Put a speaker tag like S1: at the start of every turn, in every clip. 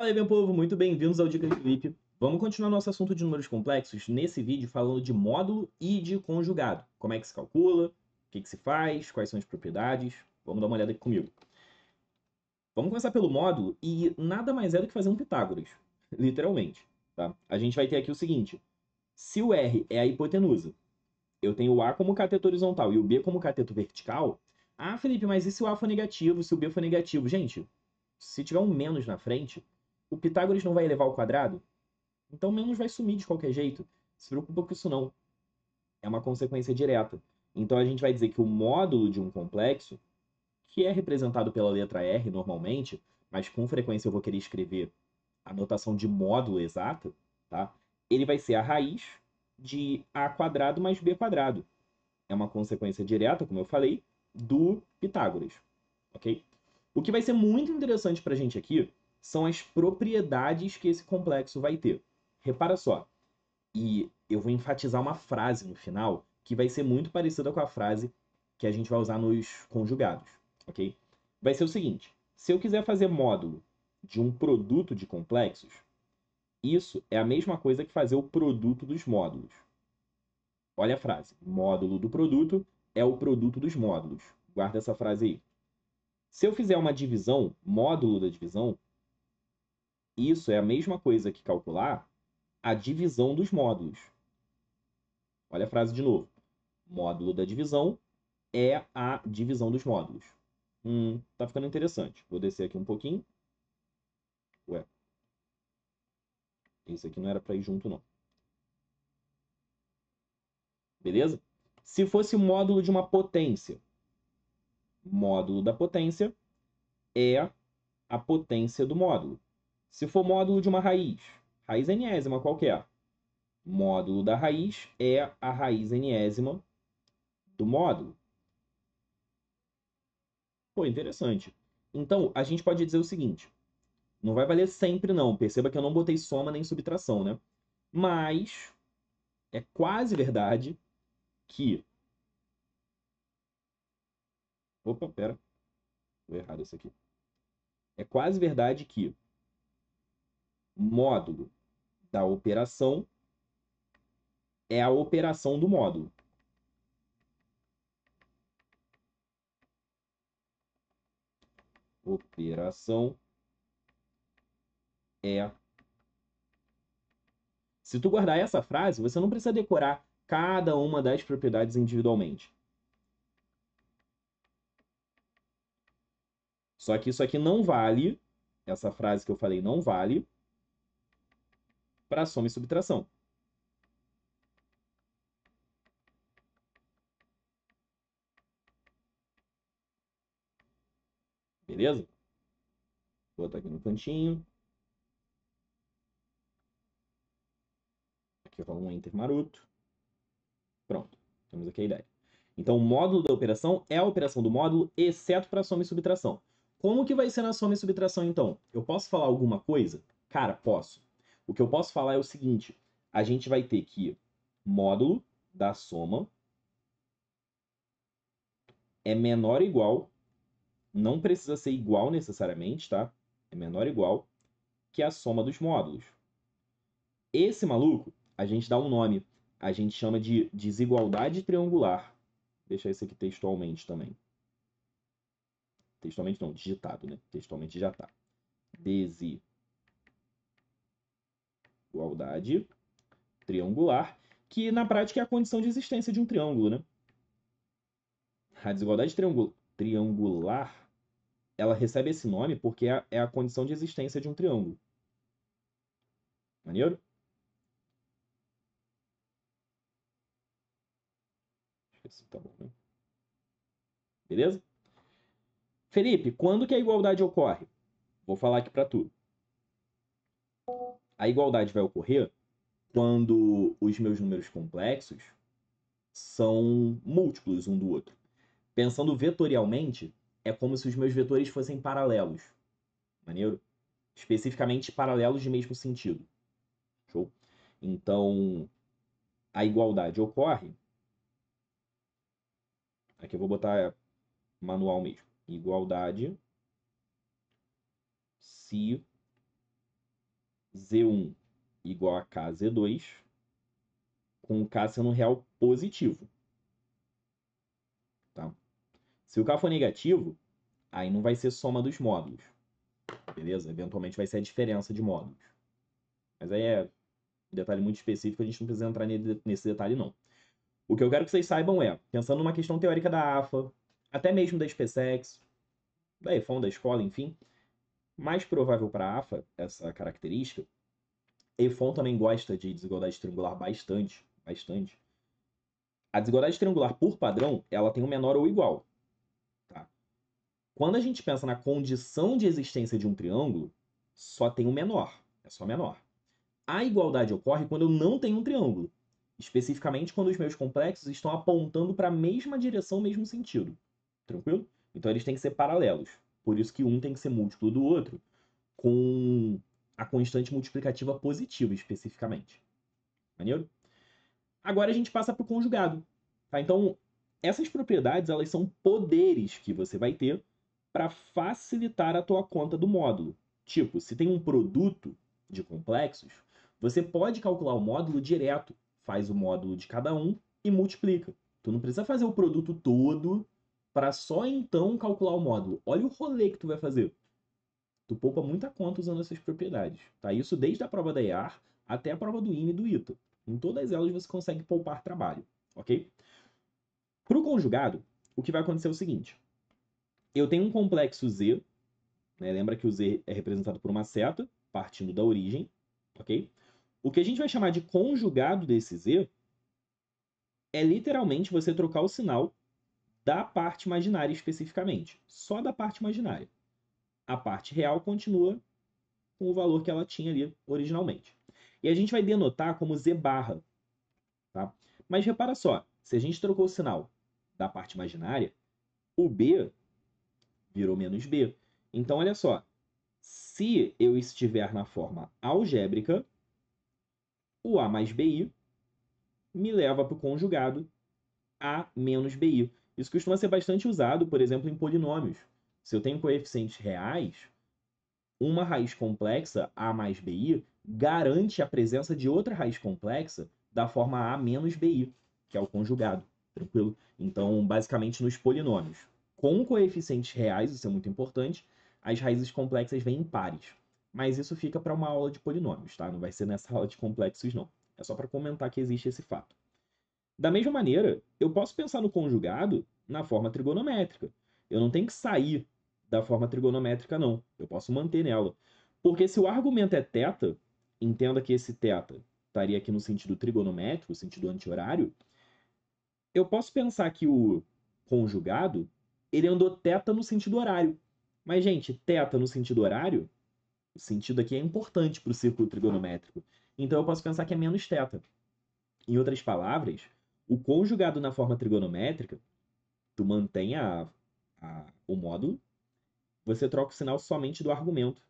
S1: Fala aí, meu povo, muito bem-vindos ao Dicas de Felipe. Vamos continuar nosso assunto de números complexos nesse vídeo falando de módulo e de conjugado. Como é que se calcula, o que se faz, quais são as propriedades. Vamos dar uma olhada aqui comigo. Vamos começar pelo módulo e nada mais é do que fazer um Pitágoras, literalmente. Tá? A gente vai ter aqui o seguinte, se o R é a hipotenusa, eu tenho o A como cateto horizontal e o B como cateto vertical. Ah, Felipe, mas e se o A for negativo, se o B for negativo? Gente, se tiver um menos na frente, o Pitágoras não vai elevar ao quadrado? Então menos vai sumir de qualquer jeito. Se preocupa com isso não. É uma consequência direta. Então a gente vai dizer que o módulo de um complexo, que é representado pela letra R normalmente, mas com frequência eu vou querer escrever a notação de módulo exata, tá? Ele vai ser a raiz de A quadrado mais B quadrado. É uma consequência direta, como eu falei, do Pitágoras, ok? O que vai ser muito interessante para a gente aqui são as propriedades que esse complexo vai ter. Repara só, e eu vou enfatizar uma frase no final que vai ser muito parecida com a frase que a gente vai usar nos conjugados, ok? Vai ser o seguinte: se eu quiser fazer módulo de um produto de complexos, isso é a mesma coisa que fazer o produto dos módulos. Olha a frase: módulo do produto é o produto dos módulos. Guarda essa frase aí. Se eu fizer uma divisão, módulo da divisão, isso é a mesma coisa que calcular a divisão dos módulos. Olha a frase de novo. Módulo da divisão é a divisão dos módulos. Tá ficando interessante. Vou descer aqui um pouquinho. Ué, esse aqui não era para ir junto, não. Beleza? Se fosse o módulo de uma potência, módulo da potência é a potência do módulo. Se for módulo de uma raiz, raiz enésima qualquer, módulo da raiz é a raiz enésima do módulo. Pô, interessante. Então, a gente pode dizer o seguinte: não vai valer sempre, não. Perceba que eu não botei soma nem subtração, né? Mas é quase verdade que. Opa, pera. Vou errado isso aqui. É quase verdade que módulo da operação é a operação do módulo. Operação é. Se tu guardar essa frase, você não precisa decorar cada uma das propriedades individualmente. Só que isso aqui não vale, essa frase que eu falei não vale para soma e subtração. Beleza? Vou botar aqui no cantinho. Aqui eu falo um enter maroto. Pronto, temos aqui a ideia. Então, o módulo da operação é a operação do módulo, exceto para soma e subtração. Como que vai ser na soma e subtração, então? Eu posso falar alguma coisa? Cara, posso. O que eu posso falar é o seguinte: a gente vai ter que módulo da soma é menor ou igual, não precisa ser igual necessariamente, tá? É menor ou igual que a soma dos módulos. Esse maluco, a gente dá um nome. A gente chama de desigualdade triangular. Deixa isso aqui textualmente também. Textualmente não, digitado, né? Textualmente já tá. Desigualdade triangular, que na prática é a condição de existência de um triângulo, né? A desigualdade triangular, ela recebe esse nome porque é a condição de existência de um triângulo. Maneiro? Esse tá bom, né? Beleza? Felipe, quando que a igualdade ocorre? Vou falar aqui para tu. A igualdade vai ocorrer quando os meus números complexos são múltiplos um do outro. Pensando vetorialmente, é como se os meus vetores fossem paralelos. Maneiro? Especificamente paralelos de mesmo sentido. Show? Então, a igualdade ocorre. Aqui eu vou botar manual mesmo. Igualdade se Z1 igual a KZ2, com o K sendo um real positivo. Tá? Se o K for negativo, aí não vai ser soma dos módulos. Beleza? Eventualmente vai ser a diferença de módulos. Mas aí é um detalhe muito específico, a gente não precisa entrar nesse detalhe, não. O que eu quero que vocês saibam é, pensando numa questão teórica da AFA, até mesmo da SpaceX, da EFON, da escola, enfim, mais provável para a AFA, essa característica, EFON também gosta de desigualdade triangular bastante, bastante. A desigualdade triangular, por padrão, ela tem um menor ou igual. Tá? Quando a gente pensa na condição de existência de um triângulo, só tem o menor, é só menor. A igualdade ocorre quando eu não tenho um triângulo, especificamente quando os meus complexos estão apontando para a mesma direção, mesmo sentido. Tranquilo? Então eles têm que ser paralelos. Por isso que um tem que ser múltiplo do outro, com a constante multiplicativa positiva, especificamente. Maneiro? Agora a gente passa para o conjugado. Tá? Então, essas propriedades elas são poderes que você vai ter para facilitar a tua conta do módulo. Tipo, se tem um produto de complexos, você pode calcular o módulo direto. Faz o módulo de cada um e multiplica. Tu não precisa fazer o produto todo para só então calcular o módulo. Olha o rolê que tu vai fazer. Tu poupa muita conta usando essas propriedades. Tá? Isso desde a prova da EAR até a prova do INE e do ITA. Em todas elas você consegue poupar trabalho, ok? Para o conjugado, o que vai acontecer é o seguinte. Eu tenho um complexo Z, né? Lembra que o Z é representado por uma seta, partindo da origem, ok? O que a gente vai chamar de conjugado desse Z é literalmente você trocar o sinal da parte imaginária especificamente. Só da parte imaginária. A parte real continua com o valor que ela tinha ali originalmente. E a gente vai denotar como Z barra. Tá? Mas repara só, se a gente trocou o sinal da parte imaginária, o B virou menos B. Então, olha só, se eu estiver na forma algébrica, o A mais BI me leva para o conjugado A menos BI. Isso costuma ser bastante usado, por exemplo, em polinômios. Se eu tenho coeficientes reais, uma raiz complexa, A mais BI, garante a presença de outra raiz complexa da forma A menos BI, que é o conjugado. Tranquilo? Então, basicamente, nos polinômios com coeficientes reais, isso é muito importante, as raízes complexas vêm em pares. Mas isso fica para uma aula de polinômios, tá? Não vai ser nessa aula de complexos, não. É só para comentar que existe esse fato. Da mesma maneira, eu posso pensar no conjugado na forma trigonométrica. Eu não tenho que sair da forma trigonométrica, não. Eu posso manter nela. Porque se o argumento é θ, entenda que esse θ estaria aqui no sentido trigonométrico, sentido anti-horário, eu posso pensar que o conjugado, ele andou θ no sentido horário. Mas, gente, θ no sentido horário, o sentido aqui é importante para o círculo trigonométrico. Então, eu posso pensar que é menos θ. Em outras palavras, o conjugado na forma trigonométrica, tu mantém o módulo, você troca o sinal somente do argumento.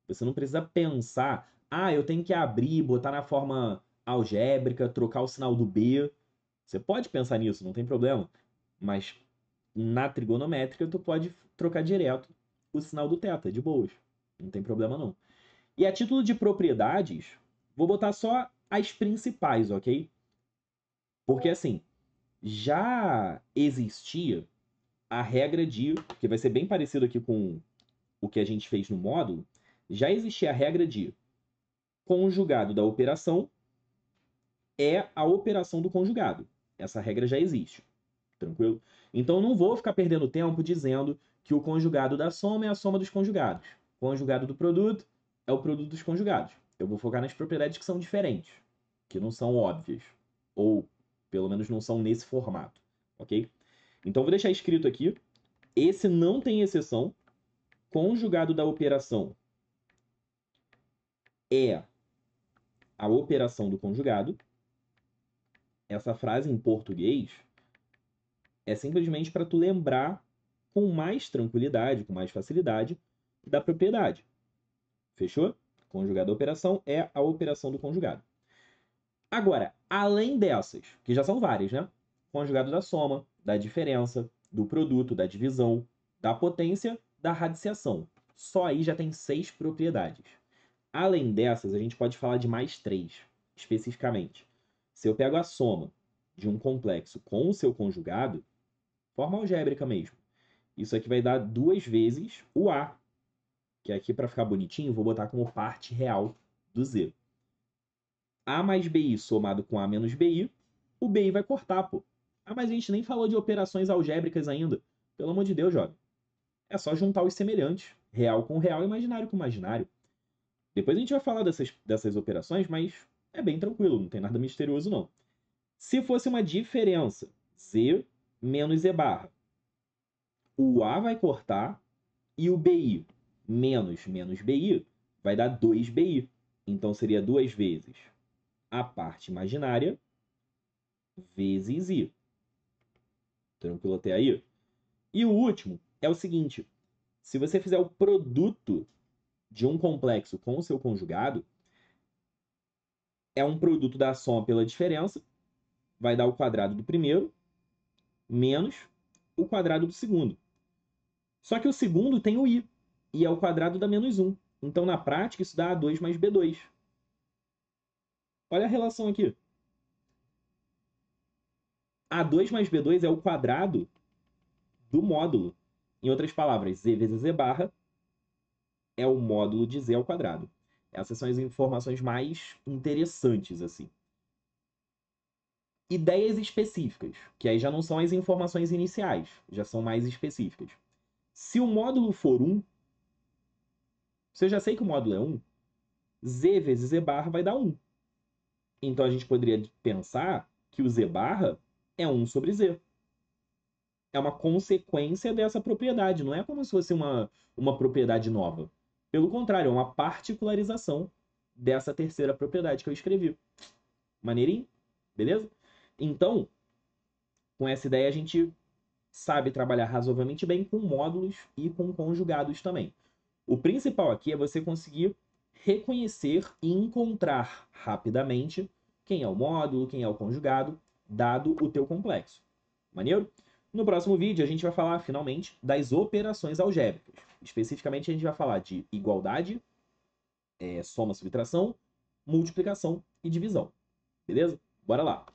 S1: Você não precisa pensar, eu tenho que abrir, botar na forma algébrica, trocar o sinal do B. Você pode pensar nisso, não tem problema. Mas na trigonométrica, tu pode trocar direto o sinal do θ, de boas. Não tem problema, não. E a título de propriedades, vou botar só as principais, ok? Porque assim, já existia a regra de, que vai ser bem parecido aqui com o que a gente fez no módulo, já existia a regra de conjugado da operação é a operação do conjugado. Essa regra já existe, tranquilo? Então não vou ficar perdendo tempo dizendo que o conjugado da soma é a soma dos conjugados. O conjugado do produto é o produto dos conjugados. Eu vou focar nas propriedades que são diferentes, que não são óbvias, ou pelo menos não são nesse formato, ok? Então vou deixar escrito aqui, esse não tem exceção, conjugado da operação é a operação do conjugado. Essa frase em português é simplesmente para tu lembrar com mais tranquilidade, com mais facilidade, da propriedade. Fechou? Conjugado da operação é a operação do conjugado. Agora, além dessas, que já são várias, né? Conjugado da soma, da diferença, do produto, da divisão, da potência, da radiciação. Só aí já tem 6 propriedades. Além dessas, a gente pode falar de mais 3, especificamente. Se eu pego a soma de um complexo com o seu conjugado, forma algébrica mesmo. Isso aqui vai dar 2 vezes o A, que aqui, para ficar bonitinho, vou botar como parte real do Z. A mais BI somado com A menos BI, o BI vai cortar, pô. Ah, mas a gente nem falou de operações algébricas ainda. Pelo amor de Deus, jovem. É só juntar os semelhantes. Real com real, imaginário com imaginário. Depois a gente vai falar dessas operações, mas é bem tranquilo, não tem nada misterioso não. Se fosse uma diferença, Z menos Z barra, o A vai cortar e o BI menos BI vai dar 2BI. Então seria 2 vezes a parte imaginária vezes I. Tranquilo até aí? E o último é o seguinte: se você fizer o produto de um complexo com o seu conjugado, é um produto da soma pela diferença, vai dar o quadrado do primeiro, menos o quadrado do segundo. Só que o segundo tem o i, e é o quadrado da menos 1. Então, na prática, isso dá A2 mais B2. Olha a relação aqui. A2 mais B2 é o quadrado do módulo. Em outras palavras, Z vezes Z barra é o módulo de Z ao quadrado. Essas são as informações mais interessantes, assim. Ideias específicas, que aí já não são as informações iniciais, já são mais específicas. Se o módulo for 1, se eu já sei que o módulo é 1, Z vezes Z barra vai dar 1. Então a gente poderia pensar que o Z barra é 1 sobre Z. É uma consequência dessa propriedade, não é como se fosse uma propriedade nova. Pelo contrário, é uma particularização dessa terceira propriedade que eu escrevi. Maneirinho? Beleza? Então, com essa ideia, a gente sabe trabalhar razoavelmente bem com módulos e com conjugados também. O principal aqui é você conseguir reconhecer e encontrar rapidamente quem é o módulo, quem é o conjugado, dado o teu complexo. Maneiro? No próximo vídeo, a gente vai falar, finalmente, das operações algébricas. Especificamente, a gente vai falar de igualdade, soma, subtração, multiplicação e divisão. Beleza? Bora lá!